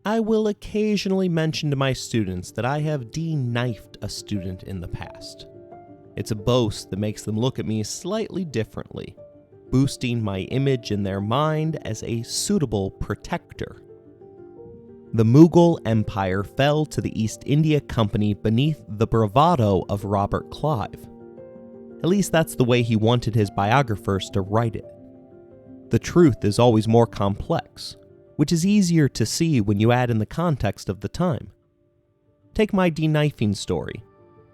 I will occasionally mention to my students that I have de-knifed a student in the past. It's a boast that makes them look at me slightly differently, boosting my image in their mind as a suitable protector. The Mughal Empire fell to the East India Company beneath the bravado of Robert Clive. At least that's the way he wanted his biographers to write it. The truth is always more complex, which is easier to see when you add in the context of the time. Take my de-knifing story,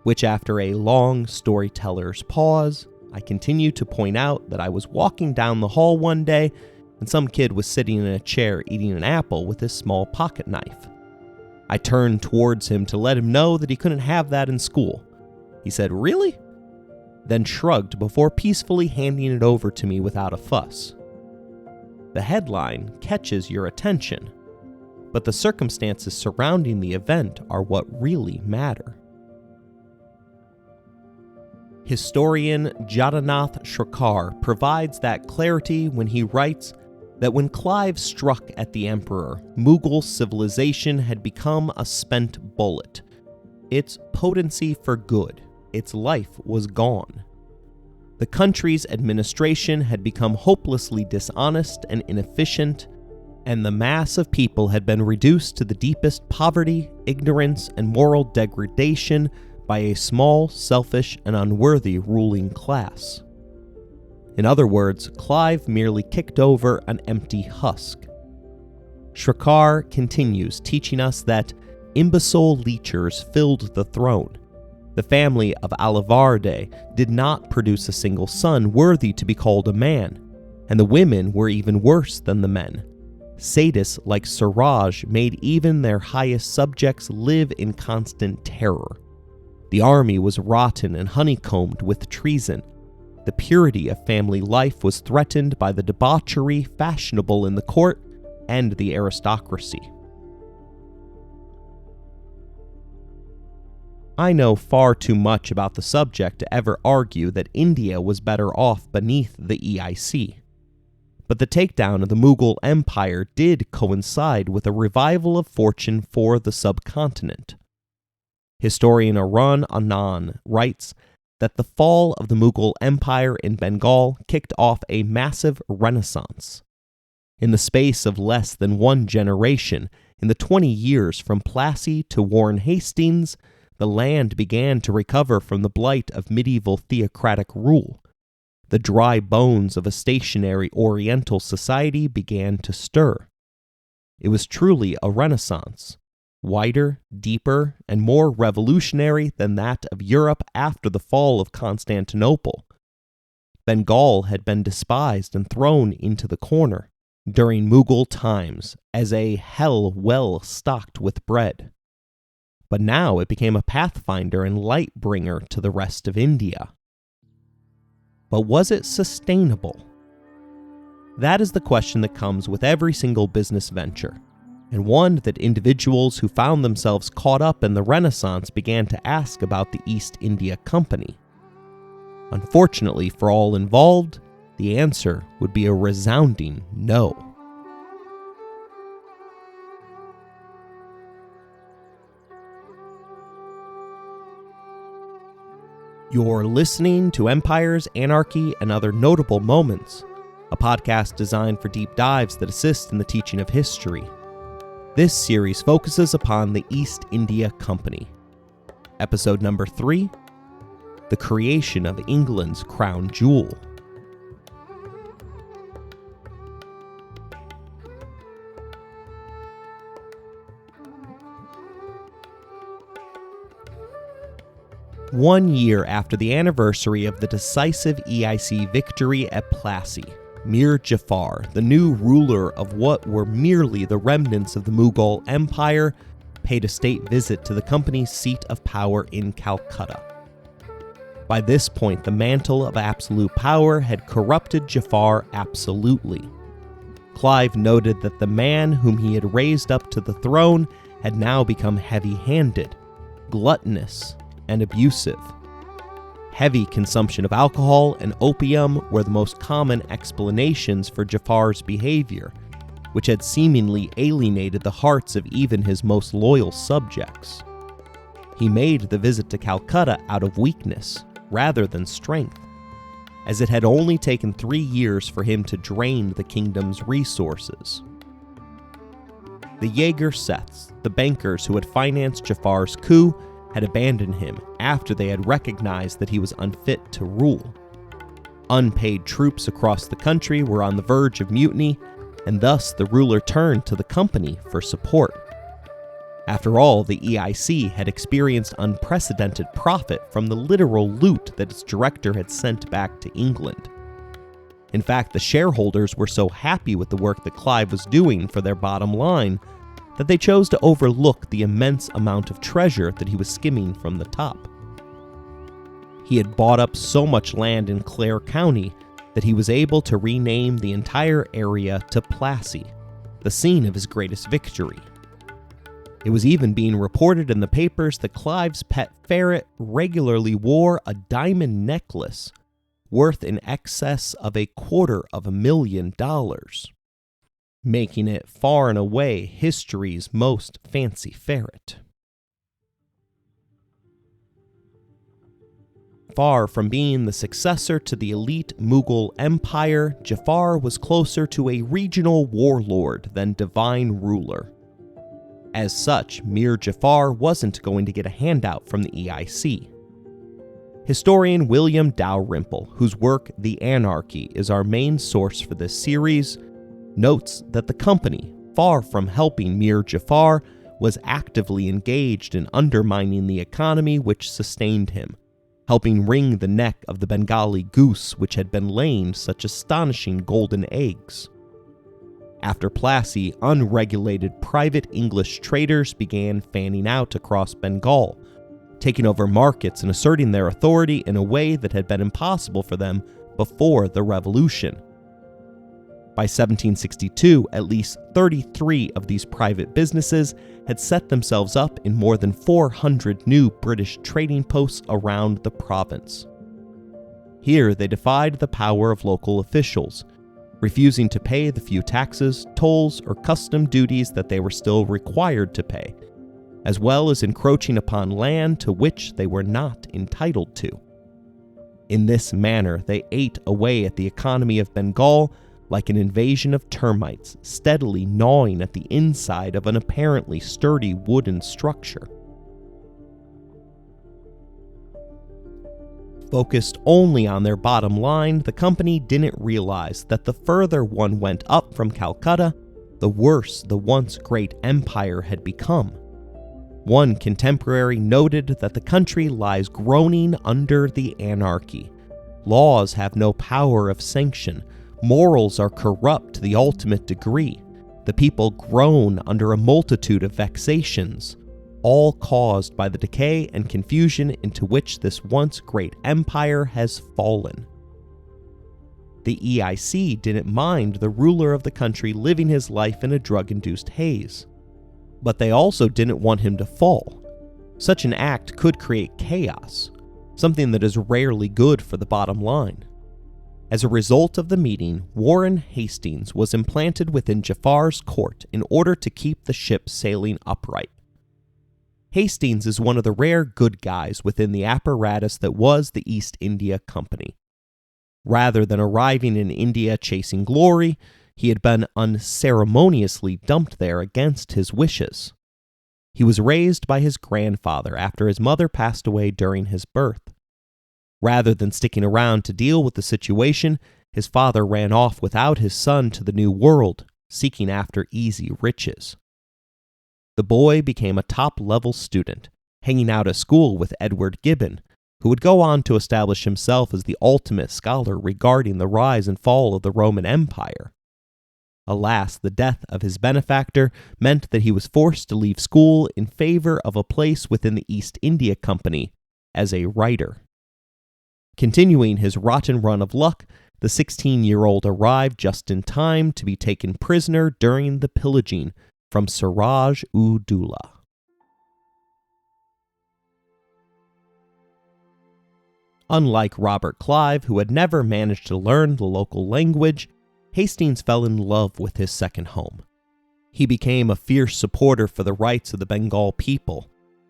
which after a long storyteller's pause, I continue to point out that I was walking down the hall one day and some kid was sitting in a chair eating an apple with his small pocket knife. I turned towards him to let him know that he couldn't have that in school. He said, "Really?" Then shrugged before peacefully handing it over to me without a fuss. The headline catches your attention, but the circumstances surrounding the event are what really matter. Historian Jadanath Shrikar provides that clarity when he writes that when Clive struck at the emperor, Mughal civilization had become a spent bullet. Its potency for good, its life was gone. The country's administration had become hopelessly dishonest and inefficient, and the mass of people had been reduced to the deepest poverty, ignorance, and moral degradation by a small, selfish, and unworthy ruling class. In other words, Clive merely kicked over an empty husk. Shrikar continues teaching us that imbecile leechers filled the throne. The family of Allahabad did not produce a single son worthy to be called a man, and the women were even worse than the men. Sadists like Siraj made even their highest subjects live in constant terror. The army was rotten and honeycombed with treason. The purity of family life was threatened by the debauchery fashionable in the court and the aristocracy. I know far too much about the subject to ever argue that India was better off beneath the EIC. But the takedown of the Mughal Empire did coincide with a revival of fortune for the subcontinent. Historian Arun Anand writes that the fall of the Mughal Empire in Bengal kicked off a massive renaissance. In the space of less than one generation, in the 20 years from Plassey to Warren Hastings, the land began to recover from the blight of medieval theocratic rule. The dry bones of a stationary Oriental society began to stir. It was truly a renaissance, wider, deeper, and more revolutionary than that of Europe after the fall of Constantinople. Bengal had been despised and thrown into the corner during Mughal times as a hell well stocked with bread. But now it became a pathfinder and light bringer to the rest of India. But was it sustainable? That is the question that comes with every single business venture, and one that individuals who found themselves caught up in the Renaissance began to ask about the East India Company. Unfortunately for all involved, the answer would be a resounding no. You're listening to Empires, Anarchy, and Other Notable Moments, a podcast designed for deep dives that assist in the teaching of history. This series focuses upon the East India Company. Episode number 3, the creation of England's crown jewel. One year after the anniversary of the decisive EIC victory at Plassey, Mir Jafar, the new ruler of what were merely the remnants of the Mughal Empire, paid a state visit to the company's seat of power in Calcutta. By this point, the mantle of absolute power had corrupted Jafar absolutely. Clive noted that the man whom he had raised up to the throne had now become heavy-handed, gluttonous, and abusive. Heavy consumption of alcohol and opium were the most common explanations for Jafar's behavior, which had seemingly alienated the hearts of even his most loyal subjects. He made the visit to Calcutta out of weakness rather than strength, as it had only taken 3 years for him to drain the kingdom's resources. The Jaeger Seths, the bankers who had financed Jafar's coup, had abandoned him after they had recognized that he was unfit to rule. Unpaid troops across the country were on the verge of mutiny, and thus the ruler turned to the company for support. After all, the EIC had experienced unprecedented profit from the literal loot that its director had sent back to England. In fact, the shareholders were so happy with the work that Clive was doing for their bottom line that they chose to overlook the immense amount of treasure that he was skimming from the top. He had bought up so much land in Clare County that he was able to rename the entire area to Plassey, the scene of his greatest victory. It was even being reported in the papers that Clive's pet ferret regularly wore a diamond necklace worth in excess of $250,000, making it far and away history's most fancy ferret. Far from being the successor to the elite Mughal Empire, Jafar was closer to a regional warlord than divine ruler. As such, Mir Jafar wasn't going to get a handout from the EIC. Historian William Dalrymple, whose work The Anarchy is our main source for this series, notes that the company, far from helping Mir Jafar, was actively engaged in undermining the economy which sustained him, helping wring the neck of the Bengali goose which had been laying such astonishing golden eggs. After Plassey, unregulated private English traders began fanning out across Bengal, taking over markets and asserting their authority in a way that had been impossible for them before the revolution. By 1762, at least 33 of these private businesses had set themselves up in more than 400 new British trading posts around the province. Here they defied the power of local officials, refusing to pay the few taxes, tolls, or custom duties that they were still required to pay, as well as encroaching upon land to which they were not entitled to. In this manner, they ate away at the economy of Bengal like an invasion of termites, steadily gnawing at the inside of an apparently sturdy wooden structure. Focused only on their bottom line, the company didn't realize that the further one went up from Calcutta, the worse the once great empire had become. One contemporary noted that the country lies groaning under the anarchy. Laws have no power of sanction. Morals are corrupt to the ultimate degree. The people groan under a multitude of vexations, all caused by the decay and confusion into which this once great empire has fallen. The EIC didn't mind the ruler of the country living his life in a drug-induced haze, but they also didn't want him to fall. Such an act could create chaos, something that is rarely good for the bottom line. As a result of the meeting, Warren Hastings was implanted within Jafar's court in order to keep the ship sailing upright. Hastings is one of the rare good guys within the apparatus that was the East India Company. Rather than arriving in India chasing glory, he had been unceremoniously dumped there against his wishes. He was raised by his grandfather after his mother passed away during his birth. Rather than sticking around to deal with the situation, his father ran off without his son to the New World, seeking after easy riches. The boy became a top-level student, hanging out at school with Edward Gibbon, who would go on to establish himself as the ultimate scholar regarding the rise and fall of the Roman Empire. Alas, the death of his benefactor meant that he was forced to leave school in favor of a place within the East India Company as a writer. Continuing his rotten run of luck, the 16-year-old arrived just in time to be taken prisoner during the pillaging from Siraj-ud-Dowlah. Unlike Robert Clive, who had never managed to learn the local language, Hastings fell in love with his second home. He became a fierce supporter for the rights of the Bengal people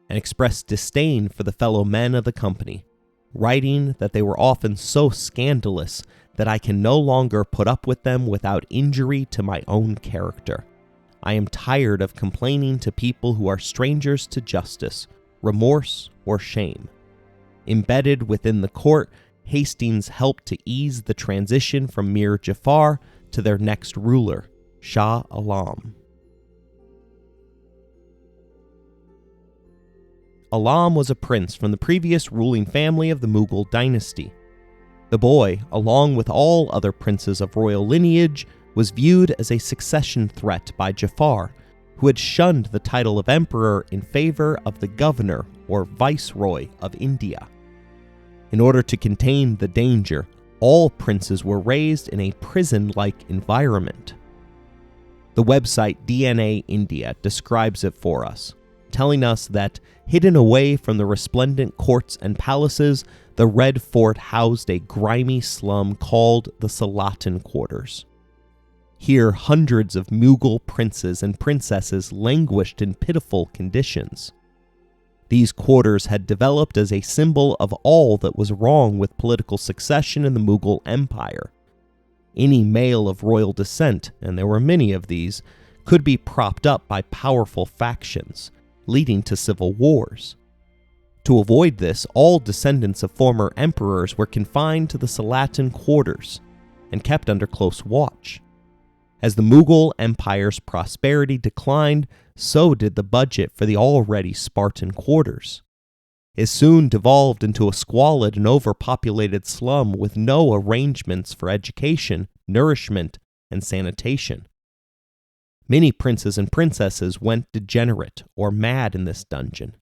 and expressed disdain for the fellow men of the company, writing that they were often so scandalous that I can no longer put up with them without injury to my own character. I am tired of complaining to people who are strangers to justice, remorse, or shame. Embedded within the court, Hastings helped to ease the transition from Mir Jafar to their next ruler, Shah Alam. Alam was a prince from the previous ruling family of the Mughal dynasty. The boy, along with all other princes of royal lineage, was viewed as a succession threat by Jafar, who had shunned the title of emperor in favor of the governor or viceroy of India. In order to contain the danger, all princes were raised in a prison-like environment. The website DNA India describes it for us, telling us that, hidden away from the resplendent courts and palaces, the Red Fort housed a grimy slum called the Salatan Quarters. Here, hundreds of Mughal princes and princesses languished in pitiful conditions. These quarters had developed as a symbol of all that was wrong with political succession in the Mughal Empire. Any male of royal descent, and there were many of these, could be propped up by powerful factions, leading to civil wars. To avoid this, all descendants of former emperors were confined to the Salatan Quarters and kept under close watch. As the Mughal Empire's prosperity declined, so did the budget for the already Spartan quarters. It soon devolved into a squalid and overpopulated slum with no arrangements for education, nourishment, and sanitation. Many princes and princesses went degenerate or mad in this dungeon.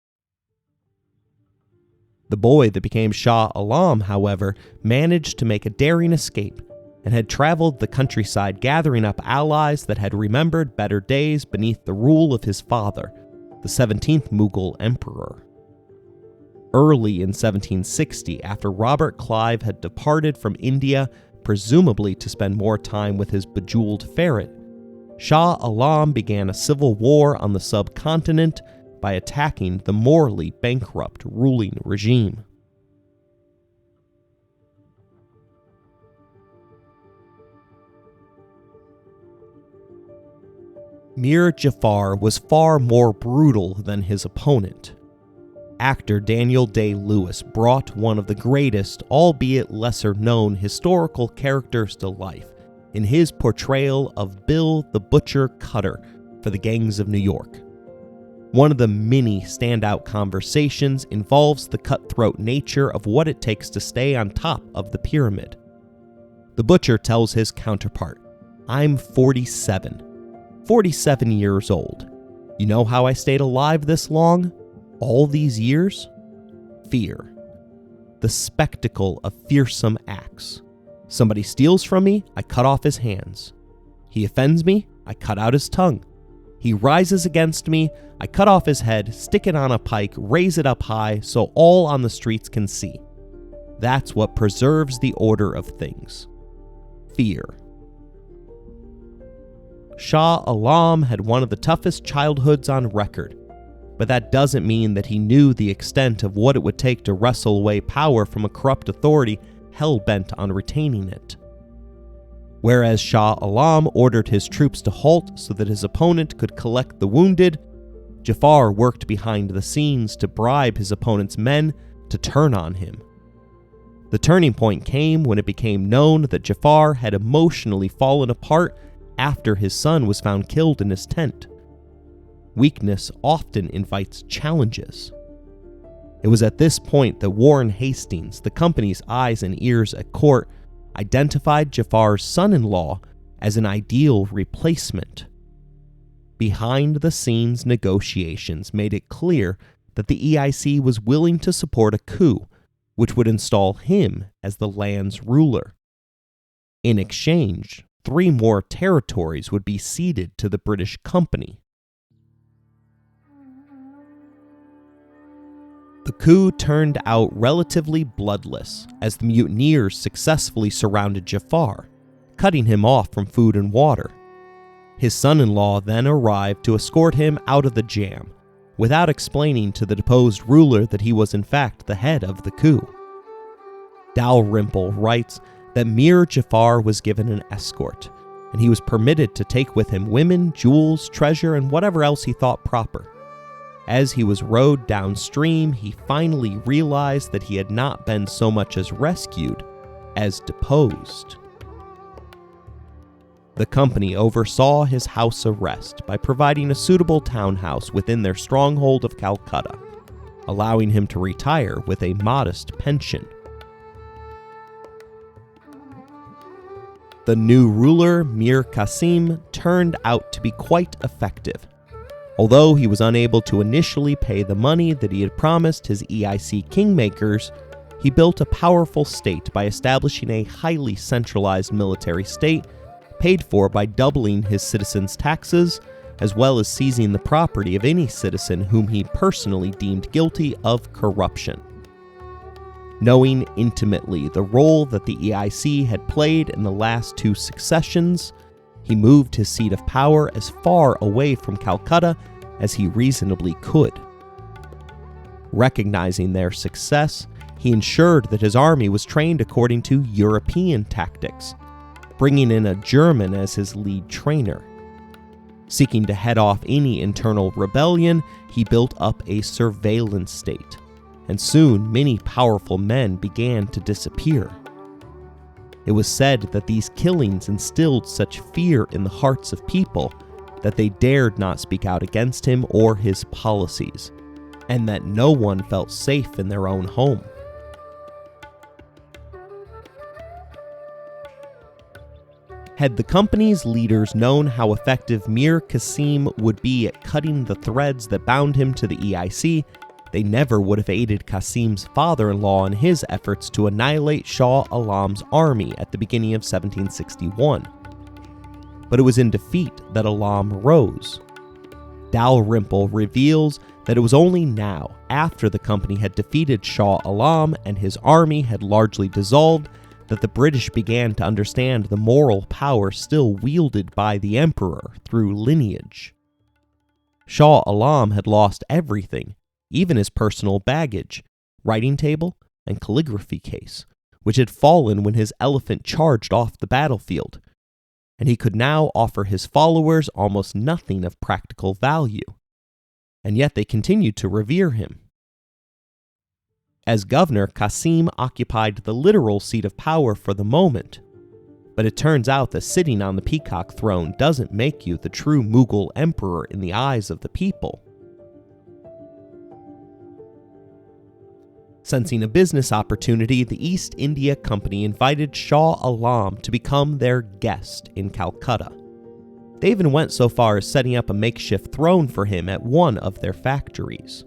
The boy that became Shah Alam, however, managed to make a daring escape and had traveled the countryside gathering up allies that had remembered better days beneath the rule of his father, the 17th Mughal emperor. Early in 1760, after Robert Clive had departed from India, presumably to spend more time with his bejeweled ferret, Shah Alam began a civil war on the subcontinent by attacking the morally bankrupt ruling regime. Mir Jafar was far more brutal than his opponent. Actor Daniel Day-Lewis brought one of the greatest, albeit lesser-known, historical characters to life in his portrayal of Bill the Butcher Cutter for the Gangs of New York. One of the many standout conversations involves the cutthroat nature of what it takes to stay on top of the pyramid. The butcher tells his counterpart, "I'm 47 years old. You know how I stayed alive this long? All these years? Fear. The spectacle of fearsome acts. Somebody steals from me, I cut off his hands. He offends me, I cut out his tongue. He rises against me, I cut off his head, stick it on a pike, raise it up high so all on the streets can see. That's what preserves the order of things. Fear." Shah Alam had one of the toughest childhoods on record, but that doesn't mean that he knew the extent of what it would take to wrestle away power from a corrupt authority hell-bent on retaining it. Whereas Shah Alam ordered his troops to halt so that his opponent could collect the wounded, Jafar worked behind the scenes to bribe his opponent's men to turn on him. The turning point came when it became known that Jafar had emotionally fallen apart after his son was found killed in his tent. Weakness often invites challenges. It was at this point that Warren Hastings, the company's eyes and ears at court, identified Jafar's son-in-law as an ideal replacement. Behind-the-scenes negotiations made it clear that the EIC was willing to support a coup, which would install him as the land's ruler. In exchange, 3 more territories would be ceded to the British company. The coup turned out relatively bloodless as the mutineers successfully surrounded Jafar, cutting him off from food and water. His son-in-law then arrived to escort him out of the jam, without explaining to the deposed ruler that he was in fact the head of the coup. Dalrymple writes that Mir Jafar was given an escort, and he was permitted to take with him women, jewels, treasure, and whatever else he thought proper. As he was rowed downstream, he finally realized that he had not been so much as rescued as deposed. The company oversaw his house arrest by providing a suitable townhouse within their stronghold of Calcutta, allowing him to retire with a modest pension. The new ruler, Mir Qasim, turned out to be quite effective. Although he was unable to initially pay the money that he had promised his EIC kingmakers, he built a powerful state by establishing a highly centralized military state, paid for by doubling his citizens' taxes, as well as seizing the property of any citizen whom he personally deemed guilty of corruption. Knowing intimately the role that the EIC had played in the last two successions, he moved his seat of power as far away from Calcutta as he reasonably could. Recognizing their success, he ensured that his army was trained according to European tactics, bringing in a German as his lead trainer. Seeking to head off any internal rebellion, he built up a surveillance state, and soon many powerful men began to disappear. It was said that these killings instilled such fear in the hearts of people that they dared not speak out against him or his policies, and that no one felt safe in their own home. Had the company's leaders known how effective Mir Qasim would be at cutting the threads that bound him to the EIC, they never would have aided Qasim's father-in-law in his efforts to annihilate Shah Alam's army at the beginning of 1761. But it was in defeat that Alam rose. Dalrymple reveals that it was only now, after the company had defeated Shah Alam and his army had largely dissolved, that the British began to understand the moral power still wielded by the emperor through lineage. Shah Alam had lost everything, even his personal baggage, writing table, and calligraphy case, which had fallen when his elephant charged off the battlefield, and he could now offer his followers almost nothing of practical value, and yet they continued to revere him. As governor, Qasim occupied the literal seat of power for the moment, but it turns out that sitting on the peacock throne doesn't make you the true Mughal emperor in the eyes of the people. Sensing a business opportunity, the East India Company invited Shah Alam to become their guest in Calcutta. They even went so far as setting up a makeshift throne for him at one of their factories.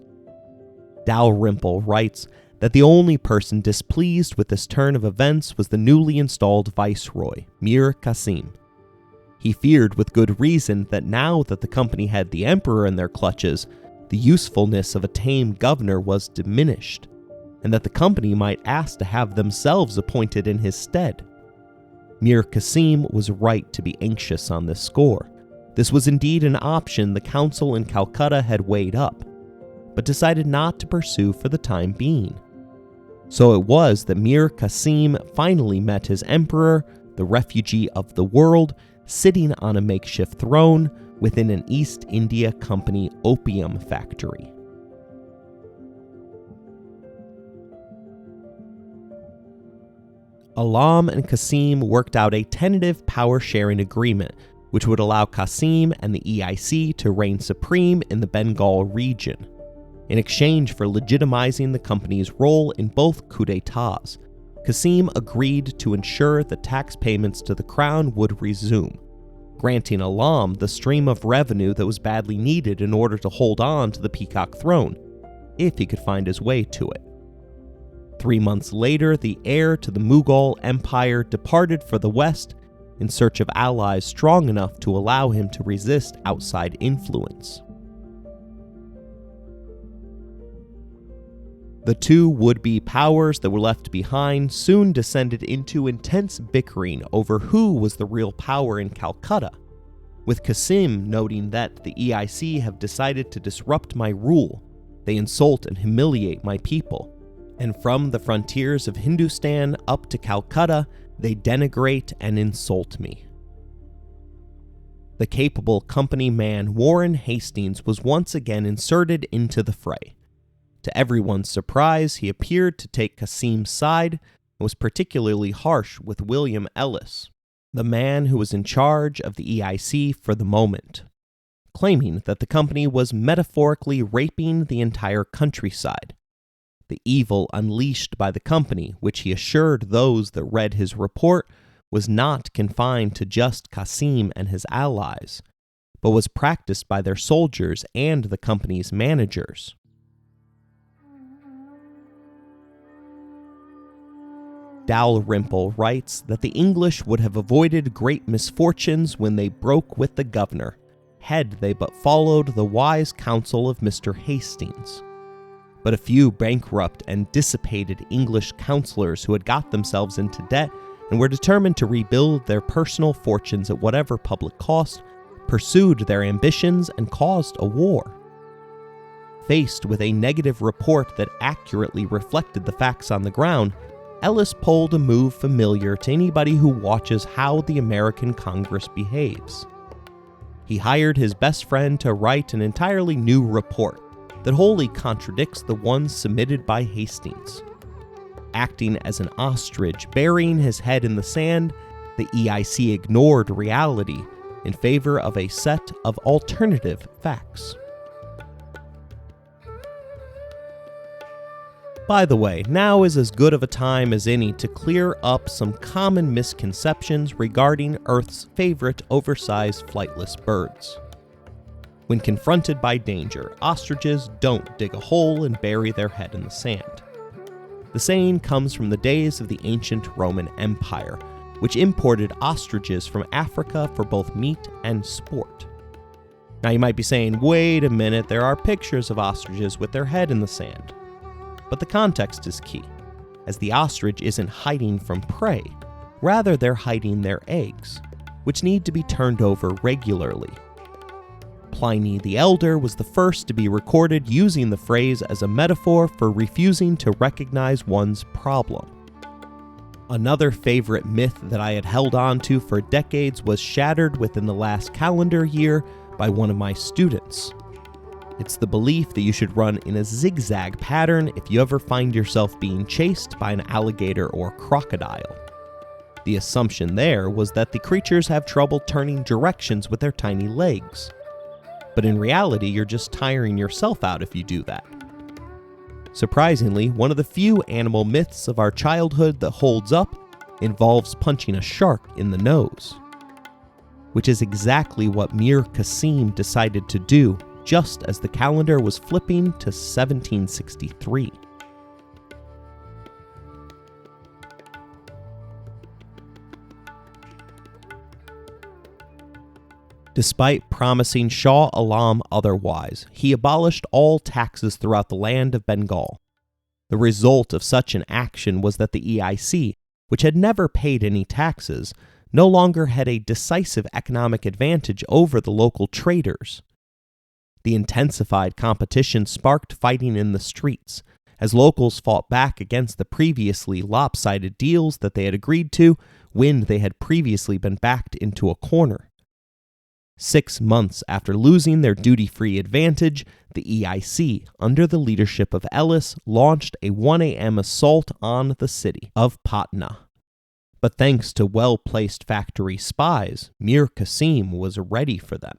Dalrymple writes that the only person displeased with this turn of events was the newly installed viceroy, Mir Qasim. He feared with good reason that now that the company had the emperor in their clutches, the usefulness of a tame governor was diminished, and that the company might ask to have themselves appointed in his stead. Mir Qasim was right to be anxious on this score. This was indeed an option the council in Calcutta had weighed up, but decided not to pursue for the time being. So it was that Mir Qasim finally met his emperor, the refugee of the world, sitting on a makeshift throne within an East India Company opium factory. Alam and Qasim worked out a tentative power-sharing agreement which would allow Qasim and the EIC to reign supreme in the Bengal region. In exchange for legitimizing the company's role in both coups d'etats, Qasim agreed to ensure that tax payments to the crown would resume, granting Alam the stream of revenue that was badly needed in order to hold on to the peacock throne, if he could find his way to it. 3 months later, the heir to the Mughal Empire departed for the west in search of allies strong enough to allow him to resist outside influence. The two would-be powers that were left behind soon descended into intense bickering over who was the real power in Calcutta, with Qasim noting that the EIC have decided to disrupt my rule. They insult and humiliate my people, and from the frontiers of Hindustan up to Calcutta, they denigrate and insult me. The capable company man Warren Hastings was once again inserted into the fray. To everyone's surprise, he appeared to take Qasim's side and was particularly harsh with William Ellis, the man who was in charge of the EIC for the moment, claiming that the company was metaphorically raping the entire countryside. The evil unleashed by the company, which he assured those that read his report, was not confined to just Qasim and his allies, but was practiced by their soldiers and the company's managers. Dalrymple writes that the English would have avoided great misfortunes when they broke with the governor, had they but followed the wise counsel of Mr. Hastings. But a few bankrupt and dissipated English councillors who had got themselves into debt and were determined to rebuild their personal fortunes at whatever public cost, pursued their ambitions and caused a war. Faced with a negative report that accurately reflected the facts on the ground, Ellis pulled a move familiar to anybody who watches how the American Congress behaves. He hired his best friend to write an entirely new report that wholly contradicts the one submitted by Hastings. Acting as an ostrich burying his head in the sand, the EIC ignored reality in favor of a set of alternative facts. By the way, now is as good of a time as any to clear up some common misconceptions regarding Earth's favorite oversized flightless birds. When confronted by danger, ostriches don't dig a hole and bury their head in the sand. The saying comes from the days of the ancient Roman Empire, which imported ostriches from Africa for both meat and sport. Now you might be saying, wait a minute, there are pictures of ostriches with their head in the sand. But the context is key, as the ostrich isn't hiding from prey, rather they're hiding their eggs, which need to be turned over regularly. Pliny the Elder was the first to be recorded using the phrase as a metaphor for refusing to recognize one's problem. Another favorite myth that I had held on to for decades was shattered within the last calendar year by one of my students. It's the belief that you should run in a zigzag pattern if you ever find yourself being chased by an alligator or crocodile. The assumption there was that the creatures have trouble turning directions with their tiny legs. But in reality, you're just tiring yourself out if you do that. Surprisingly, one of the few animal myths of our childhood that holds up involves punching a shark in the nose, which is exactly what Mir Qasim decided to do just as the calendar was flipping to 1763. Despite promising Shah Alam otherwise, he abolished all taxes throughout the land of Bengal. The result of such an action was that the EIC, which had never paid any taxes, no longer had a decisive economic advantage over the local traders. The intensified competition sparked fighting in the streets, as locals fought back against the previously lopsided deals that they had agreed to when they had previously been backed into a corner. 6 months after losing their duty-free advantage, the EIC, under the leadership of Ellis, launched a 1 a.m. assault on the city of Patna. But thanks to well-placed factory spies, Mir Qasim was ready for them.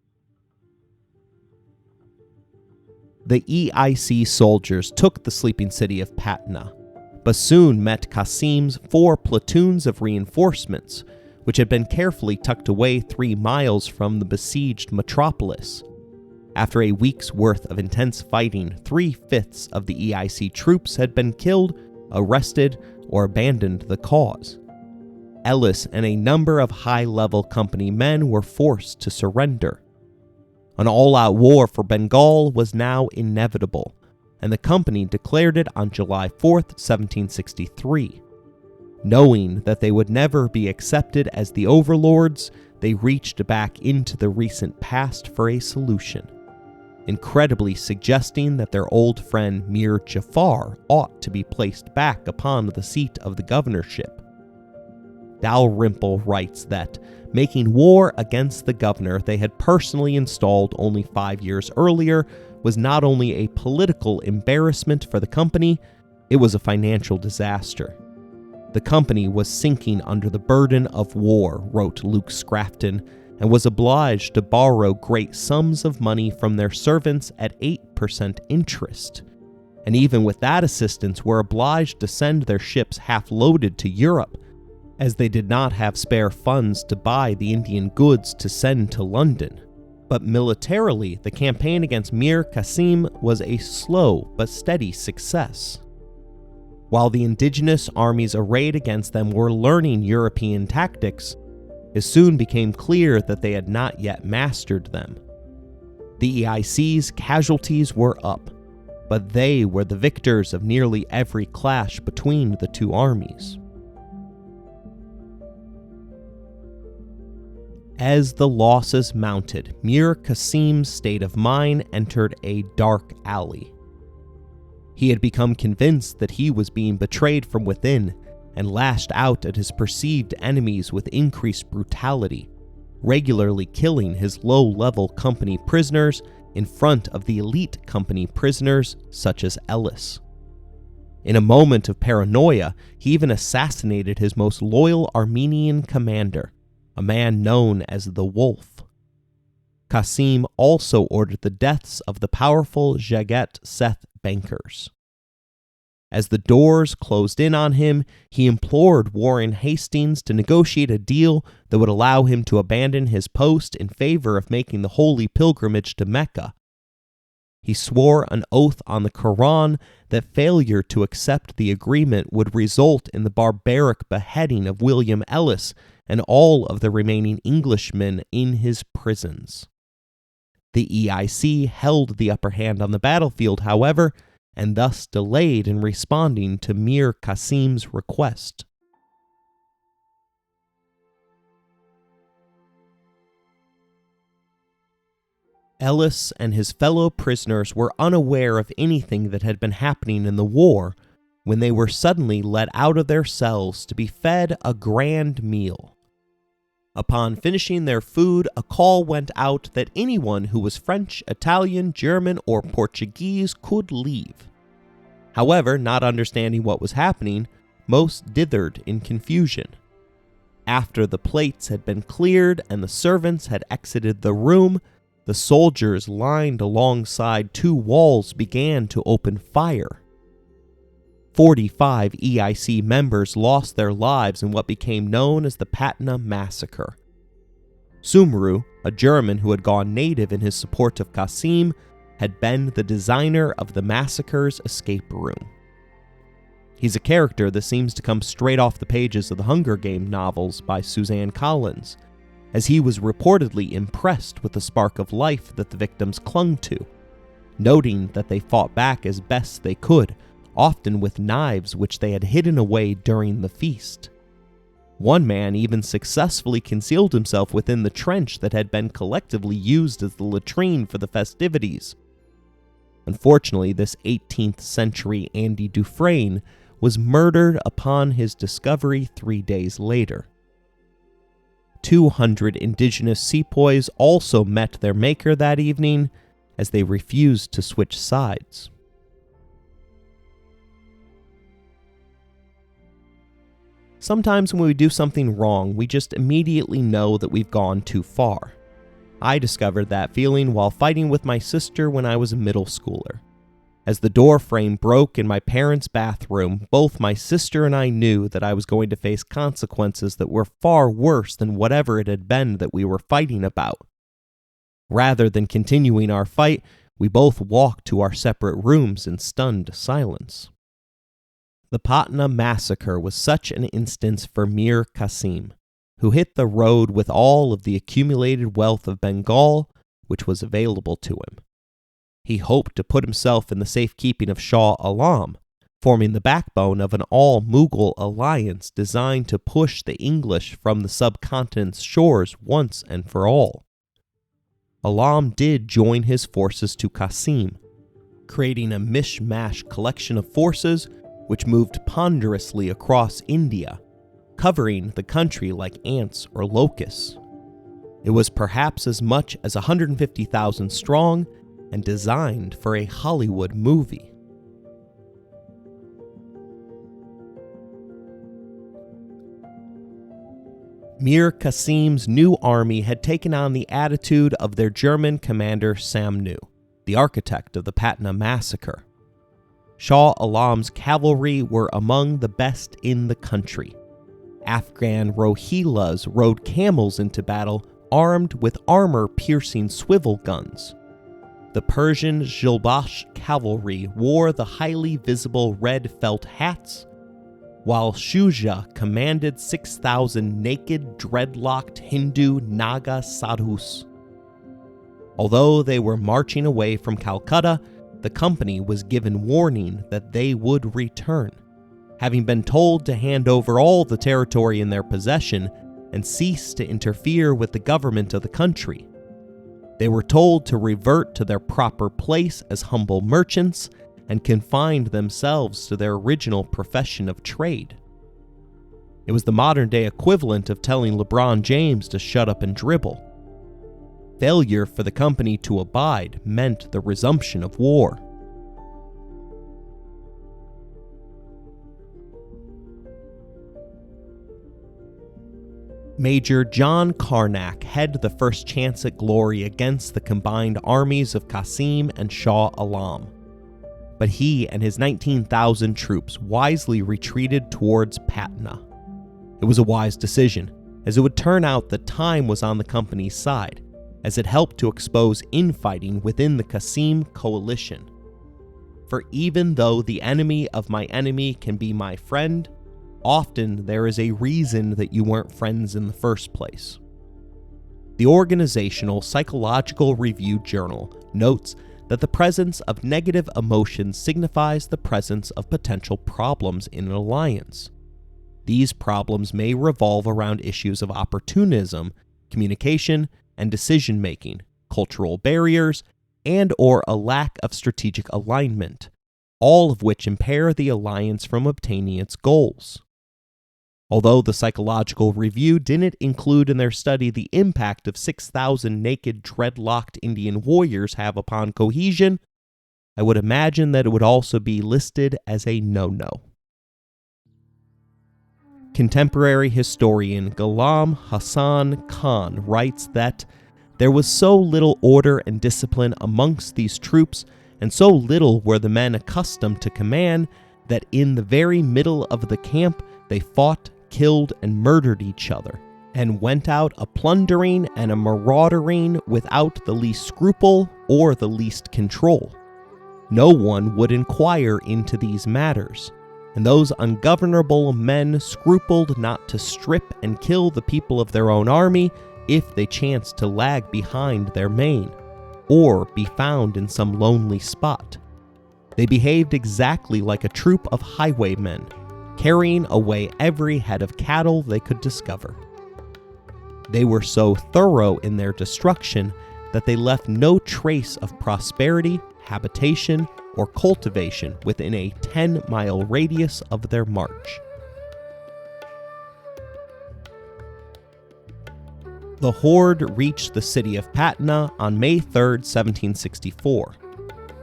The EIC soldiers took the sleeping city of Patna, but soon met Qasim's 4 platoons of reinforcements, which had been carefully tucked away 3 miles from the besieged metropolis. After a week's worth of intense fighting, 3/5 of the EIC troops had been killed, arrested, or abandoned the cause. Ellis and a number of high-level company men were forced to surrender. An all-out war for Bengal was now inevitable, and the company declared it on July 4th, 1763. Knowing that they would never be accepted as the overlords, they reached back into the recent past for a solution, incredibly suggesting that their old friend Mir Jafar ought to be placed back upon the seat of the governorship. Dalrymple writes that, making war against the governor they had personally installed only 5 years earlier was not only a political embarrassment for the company, it was a financial disaster. The company was sinking under the burden of war, wrote Luke Scrafton, and was obliged to borrow great sums of money from their servants at 8% interest. And even with that assistance were obliged to send their ships half-loaded to Europe, as they did not have spare funds to buy the Indian goods to send to London. But militarily, the campaign against Mir Qasim was a slow but steady success. While the indigenous armies arrayed against them were learning European tactics, it soon became clear that they had not yet mastered them. The EIC's casualties were up, but they were the victors of nearly every clash between the two armies. As the losses mounted, Mir Qasim's state of mind entered a dark alley. He had become convinced that he was being betrayed from within and lashed out at his perceived enemies with increased brutality, regularly killing his low-level company prisoners in front of the elite company prisoners such as Ellis. In a moment of paranoia, he even assassinated his most loyal Armenian commander, a man known as the Wolf. Qasim also ordered the deaths of the powerful Jagat Seth bankers. As the doors closed in on him, he implored Warren Hastings to negotiate a deal that would allow him to abandon his post in favor of making the holy pilgrimage to Mecca. He swore an oath on the Quran that failure to accept the agreement would result in the barbaric beheading of William Ellis and all of the remaining Englishmen in his prisons. The EIC held the upper hand on the battlefield, however, and thus delayed in responding to Mir Qasim's request. Ellis and his fellow prisoners were unaware of anything that had been happening in the war when they were suddenly let out of their cells to be fed a grand meal. Upon finishing their food, a call went out that anyone who was French, Italian, German, or Portuguese could leave. However, not understanding what was happening, most dithered in confusion. After the plates had been cleared and the servants had exited the room, the soldiers lined alongside two walls began to open fire. 45 EIC members lost their lives in what became known as the Patnam Massacre. Sumru, a German who had gone native in his support of Qasim, had been the designer of the massacre's escape room. He's a character that seems to come straight off the pages of the Hunger Games novels by Suzanne Collins, as he was reportedly impressed with the spark of life that the victims clung to, noting that they fought back as best they could, often with knives which they had hidden away during the feast. One man even successfully concealed himself within the trench that had been collectively used as the latrine for the festivities. Unfortunately, this 18th century Andy Dufresne was murdered upon his discovery 3 days later. 200 indigenous sepoys also met their maker that evening as they refused to switch sides. Sometimes when we do something wrong, we just immediately know that we've gone too far. I discovered that feeling while fighting with my sister when I was a middle schooler. As the door frame broke in my parents' bathroom, both my sister and I knew that I was going to face consequences that were far worse than whatever it had been that we were fighting about. Rather than continuing our fight, we both walked to our separate rooms in stunned silence. The Patnam Massacre was such an instance for Mir Qasim, who hit the road with all of the accumulated wealth of Bengal which was available to him. He hoped to put himself in the safekeeping of Shah Alam, forming the backbone of an all-Mughal alliance designed to push the English from the subcontinent's shores once and for all. Alam did join his forces to Qasim, creating a mishmash collection of forces which moved ponderously across India, covering the country like ants or locusts. It was perhaps as much as 150,000 strong and designed for a Hollywood movie. Mir Qasim's new army had taken on the attitude of their German commander Samnu, the architect of the Patnam Massacre. Shah Alam's cavalry were among the best in the country. Afghan Rohillas rode camels into battle armed with armor-piercing swivel guns. The Persian Jilbash cavalry wore the highly visible red felt hats, while Shuja commanded 6,000 naked, dreadlocked Hindu Naga sadhus. Although they were marching away from Calcutta, the company was given warning that they would return, having been told to hand over all the territory in their possession and cease to interfere with the government of the country. They were told to revert to their proper place as humble merchants and confined themselves to their original profession of trade. It was the modern-day equivalent of telling LeBron James to shut up and dribble. Failure for the company to abide meant the resumption of war. Major John Carnac had the first chance at glory against the combined armies of Qasim and Shah Alam. But he and his 19,000 troops wisely retreated towards Patna. It was a wise decision, as it would turn out that time was on the company's side, as it helped to expose infighting within the Qasim coalition. For even though the enemy of my enemy can be my friend, often there is a reason that you weren't friends in the first place. The Organizational Psychological Review Journal notes that the presence of negative emotions signifies the presence of potential problems in an alliance. These problems may revolve around issues of opportunism, communication, and decision-making, cultural barriers, and/or a lack of strategic alignment, all of which impair the alliance from obtaining its goals. Although the Psychological Review didn't include in their study the impact of 6,000 naked, dreadlocked Indian warriors have upon cohesion, I would imagine that it would also be listed as a no-no. Contemporary historian Ghulam Hassan Khan writes that there was so little order and discipline amongst these troops, and so little were the men accustomed to command, that in the very middle of the camp they fought, killed, and murdered each other, and went out a plundering and a maraudering without the least scruple or the least control. No one would inquire into these matters, and those ungovernable men scrupled not to strip and kill the people of their own army if they chanced to lag behind their main, or be found in some lonely spot. They behaved exactly like a troop of highwaymen, carrying away every head of cattle they could discover. They were so thorough in their destruction that they left no trace of prosperity, habitation, or cultivation within a 10-mile radius of their march. The horde reached the city of Patna on May 3, 1764.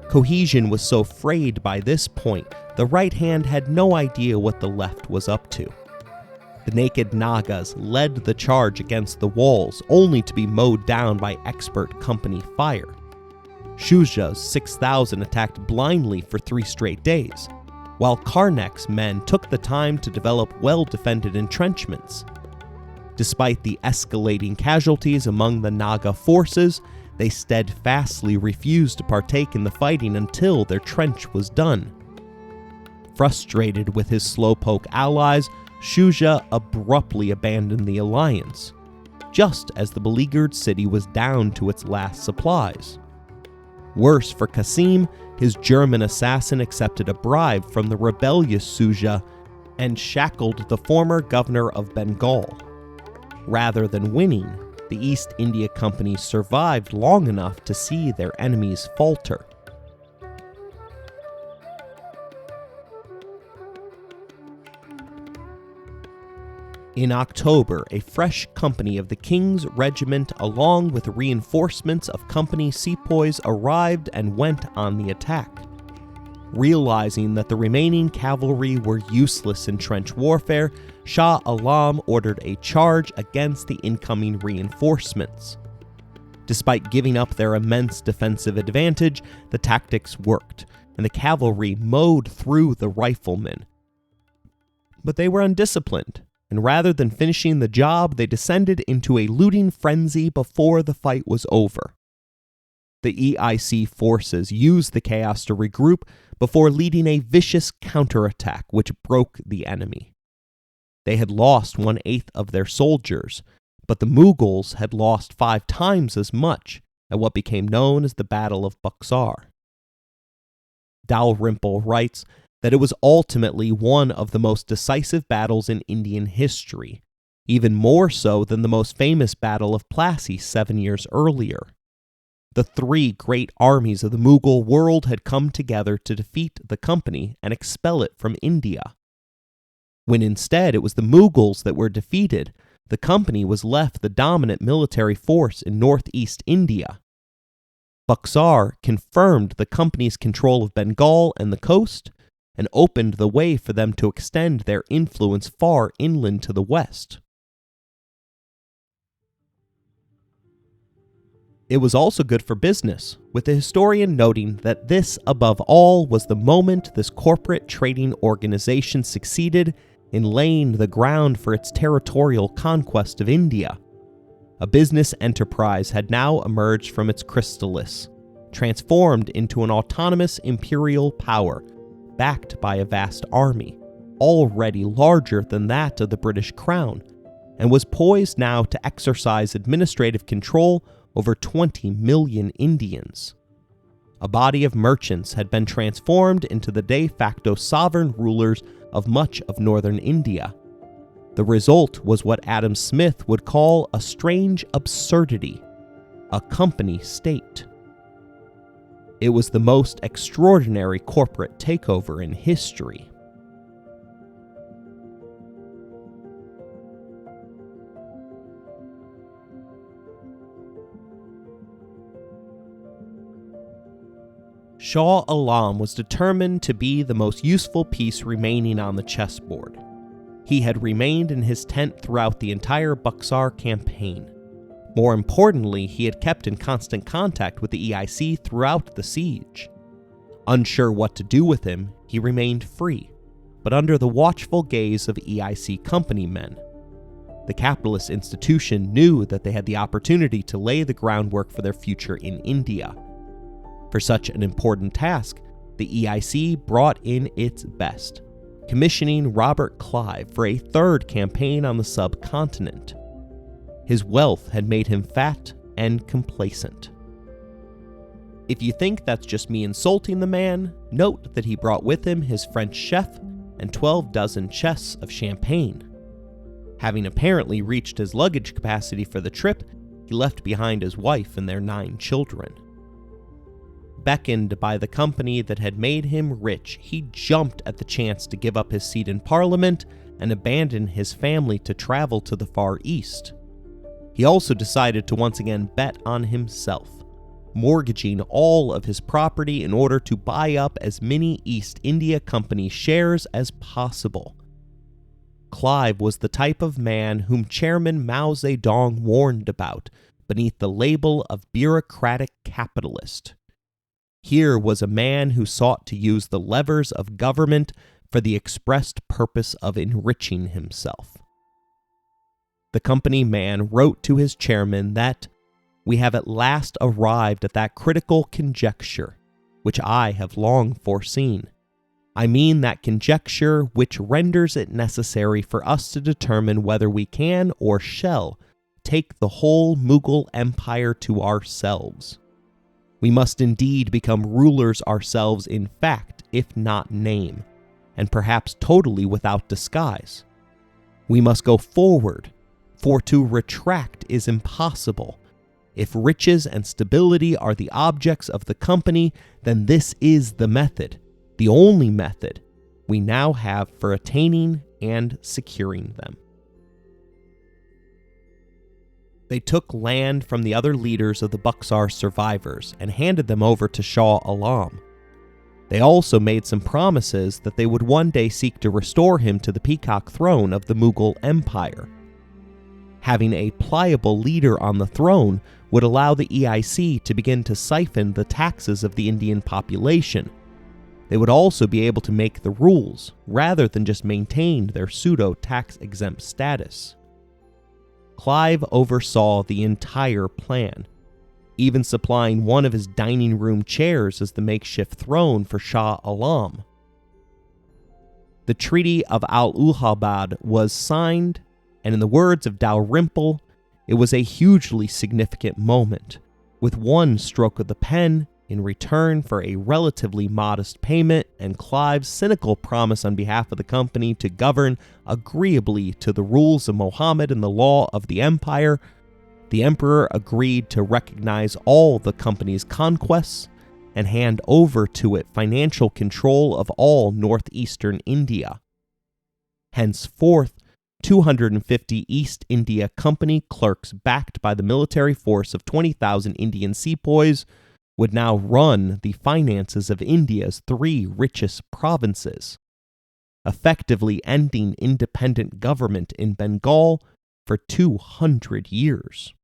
Cohesion was so frayed by this point, the right hand had no idea what the left was up to. The naked Nagas led the charge against the walls, only to be mowed down by expert company fire. Shuja's 6,000 attacked blindly for 3 straight days, while Karnak's men took the time to develop well-defended entrenchments. Despite the escalating casualties among the Naga forces, they steadfastly refused to partake in the fighting until their trench was done. Frustrated with his slowpoke allies, Shuja abruptly abandoned the alliance, just as the beleaguered city was down to its last supplies. Worse for Qasim, his German assassin accepted a bribe from the rebellious Shuja and shackled the former governor of Bengal. Rather than winning, the East India Company survived long enough to see their enemies falter. In October, a fresh company of the King's Regiment along with reinforcements of Company sepoys arrived and went on the attack. Realizing that the remaining cavalry were useless in trench warfare, Shah Alam ordered a charge against the incoming reinforcements. Despite giving up their immense defensive advantage, the tactics worked, and the cavalry mowed through the riflemen. But they were undisciplined, and rather than finishing the job, they descended into a looting frenzy before the fight was over. The EIC forces used the chaos to regroup before leading a vicious counterattack which broke the enemy. They had lost 1/8 of their soldiers, but the Mughals had lost 5 times as much at what became known as the Battle of Buxar. Dalrymple writes that it was ultimately one of the most decisive battles in Indian history, even more so than the most famous Battle of Plassey 7 years earlier. The 3 great armies of the Mughal world had come together to defeat the company and expel it from India. When instead it was the Mughals that were defeated, the company was left the dominant military force in northeast India. Buxar confirmed the company's control of Bengal and the coast, and opened the way for them to extend their influence far inland to the west. It was also good for business, with the historian noting that this, above all, was the moment this corporate trading organization succeeded in laying the ground for its territorial conquest of India. A business enterprise had now emerged from its chrysalis, transformed into an autonomous imperial power, backed by a vast army, already larger than that of the British Crown, and was poised now to exercise administrative control over 20 million Indians. A body of merchants had been transformed into the de facto sovereign rulers of much of northern India. The result was what Adam Smith would call a strange absurdity, a company state. It was the most extraordinary corporate takeover in history. Shah Alam was determined to be the most useful piece remaining on the chessboard. He had remained in his tent throughout the entire Buxar campaign. More importantly, he had kept in constant contact with the EIC throughout the siege. Unsure what to do with him, he remained free, but under the watchful gaze of EIC company men. The capitalist institution knew that they had the opportunity to lay the groundwork for their future in India. For such an important task, the EIC brought in its best, commissioning Robert Clive for a 3rd campaign on the subcontinent. His wealth had made him fat and complacent. If you think that's just me insulting the man, note that he brought with him his French chef and 12 dozen chests of champagne. Having apparently reached his luggage capacity for the trip, he left behind his wife and their 9 children. Beckoned by the company that had made him rich, he jumped at the chance to give up his seat in Parliament and abandon his family to travel to the Far East. He also decided to once again bet on himself, mortgaging all of his property in order to buy up as many East India Company shares as possible. Clive was the type of man whom Chairman Mao Zedong warned about beneath the label of bureaucratic capitalist. Here was a man who sought to use the levers of government for the expressed purpose of enriching himself. The company man wrote to his chairman that, "We have at last arrived at that critical conjecture, which I have long foreseen. I mean that conjecture which renders it necessary for us to determine whether we can or shall take the whole Mughal empire to ourselves. We must indeed become rulers ourselves in fact, if not name, and perhaps totally without disguise. We must go forward, for to retract is impossible. If riches and stability are the objects of the company, then this is the method, the only method, we now have for attaining and securing them. They took land from the other leaders of the Buxar survivors and handed them over to Shah Alam. They also made some promises that they would one day seek to restore him to the peacock throne of the Mughal Empire. Having a pliable leader on the throne would allow the EIC to begin to siphon the taxes of the Indian population. They would also be able to make the rules, rather than just maintain their pseudo-tax-exempt status. Clive oversaw the entire plan, even supplying one of his dining room chairs as the makeshift throne for Shah Alam. The Treaty of Allahabad was signed, and in the words of Dalrymple, it was a hugely significant moment, with one stroke of the pen in return for a relatively modest payment and Clive's cynical promise on behalf of the company to govern agreeably to the rules of Mohammed and the law of the empire. The emperor agreed to recognize all the company's conquests and hand over to it financial control of all northeastern India. Henceforth, 250 East India Company clerks backed by the military force of 20,000 Indian sepoys would now run the finances of India's 3 richest provinces, effectively ending independent government in Bengal for 200 years.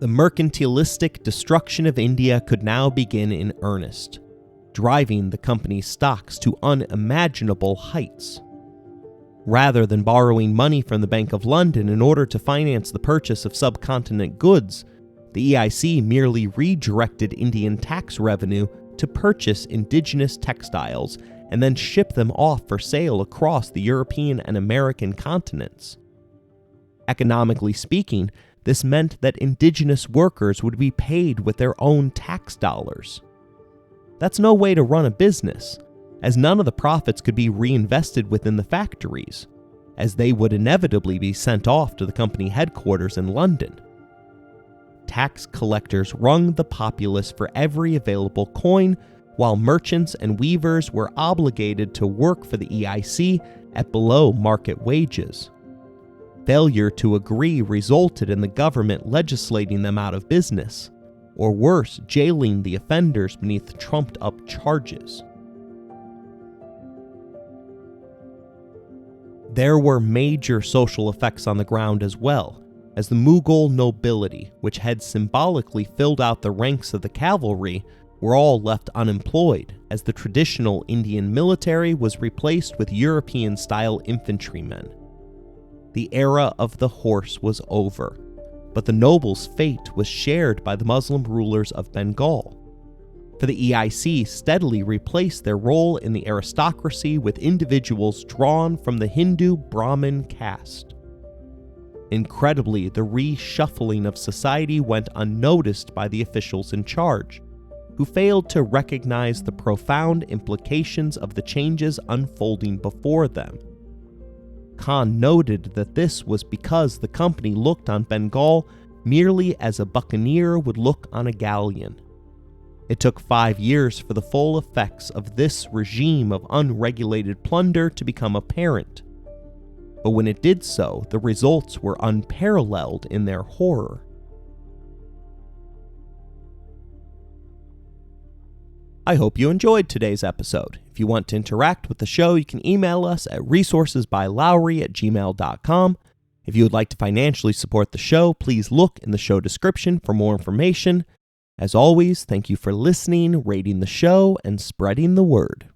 The mercantilistic destruction of India could now begin in earnest, driving the company's stocks to unimaginable heights. Rather than borrowing money from the Bank of London in order to finance the purchase of subcontinent goods, the EIC merely redirected Indian tax revenue to purchase indigenous textiles and then ship them off for sale across the European and American continents. Economically speaking, this meant that indigenous workers would be paid with their own tax dollars. That's no way to run a business, as none of the profits could be reinvested within the factories, as they would inevitably be sent off to the company headquarters in London. Tax collectors wrung the populace for every available coin, while merchants and weavers were obligated to work for the EIC at below market wages. Failure to agree resulted in the government legislating them out of business, or worse, jailing the offenders beneath trumped-up charges. There were major social effects on the ground as well, as the Mughal nobility, which had symbolically filled out the ranks of the cavalry, were all left unemployed, as the traditional Indian military was replaced with European-style infantrymen. The era of the horse was over, but the nobles' fate was shared by the Muslim rulers of Bengal, for the EIC steadily replaced their role in the aristocracy with individuals drawn from the Hindu Brahmin caste. Incredibly, the reshuffling of society went unnoticed by the officials in charge, who failed to recognize the profound implications of the changes unfolding before them. Khan noted that this was because the company looked on Bengal merely as a buccaneer would look on a galleon. It took 5 years for the full effects of this regime of unregulated plunder to become apparent. But when it did so, the results were unparalleled in their horror. I hope you enjoyed today's episode. If you want to interact with the show, you can email us at resourcesbylowery@gmail.com. If you would like to financially support the show, please look in the show description for more information. As always, thank you for listening, rating the show, and spreading the word.